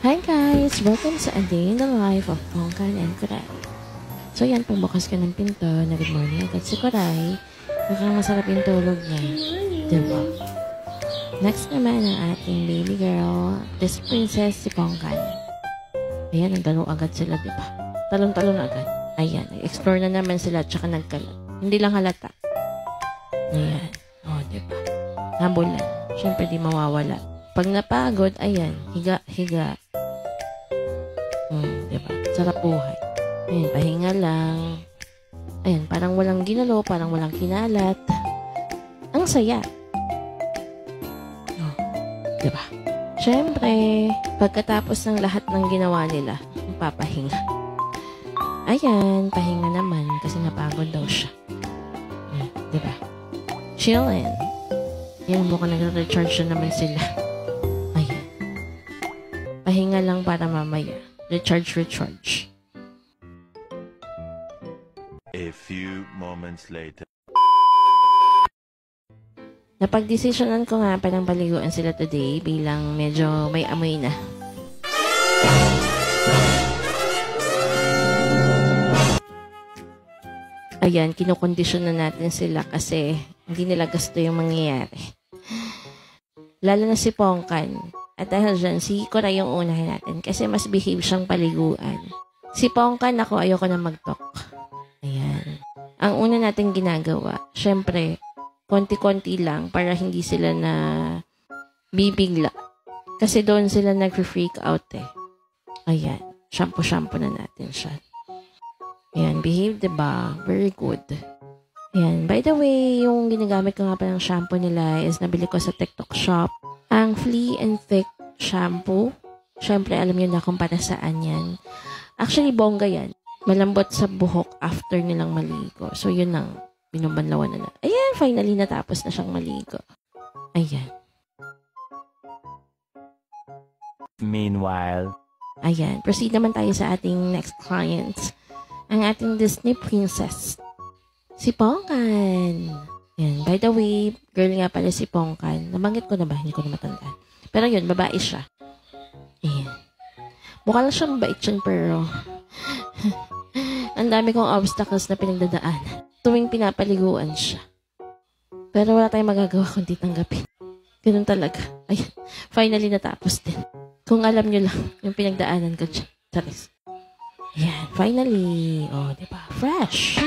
Hi guys! Welcome sa A Day in the Life of Pongkan and Kuray. So yan, pagbukas ka ng pinto na good morning agad si Kuray, mukhang masarap yung tulog niya. Diba? Next naman ang ating baby girl, this princess si Pongkan. Ayan, nagdalo agad sila, diba? Talong-talong agad. Ayan, nag-explore na naman sila at saka nagkalat. Hindi lang halata. Ayan. O, diba? Nabulan. Siyempre di mawawala. Pag napagod, ayan, higa-higa. Diba? Sarap buhay. Ayan, pahinga lang. Ayan, parang walang ginalo, parang walang kinalat. Ang saya. Oh, diba? Siyempre, pagkatapos ng lahat ng ginawa nila, papahinga. Ayan, pahinga naman kasi napagod daw siya. Ayan, diba? Chillin'. Ayan, mukhang nagre-recharge na naman sila. Ayan. Pahinga lang para mamaya. Recharge. A few moments later. Napag-desisyonan ko nga palang paliguan sila today bilang medyo may amoy na. Ayan, kinukondisyon na natin sila kasi hindi nila gusto yung mangyayari. Lalo na si Pongkan. At dahil dyan, si Kuray yung unahin natin kasi mas behave siyang paliguan. Si Pongkan, ako ayoko na mag-talk. Ayan. Ang una natin ginagawa, syempre, konti-konti lang para hindi sila na bibigla. Kasi doon sila nag-freak out eh. Ayan. Shampoo na natin siya. Ayan. Behave, diba? Very good. Ayan. By the way, yung ginagamit ko nga pa ng shampoo nila is nabili ko sa TikTok shop. Ang Flea and Thick shampoo. Syempre, alam nyo na kung para saan yan. Actually, bongga yan. Malambot sa buhok after nilang maligo. So, yun ang binubanlawan na. Ayan, finally natapos na siyang maligo. Ayan. Meanwhile. Ayan, proceed naman tayo sa ating next client. Ang ating Disney princess. Si Pongkan. Ayan, by the way, girl nga pala si Pongkan. Nabanggit ko na ba? Hindi ko na matandaan. Pero yun, babae siya. Ayan. Mukha lang siyang mabait yun, pero ang dami kong obstacles na pinagdadaan tuwing pinapaliguan siya. Pero wala tayong magagawa kundi tanggapin. Ganun talaga. Ayan. Finally natapos din. Kung alam nyo lang yung pinagdaanan ko dyan. Charis. Ayan. Finally. Oh, diba? Fresh.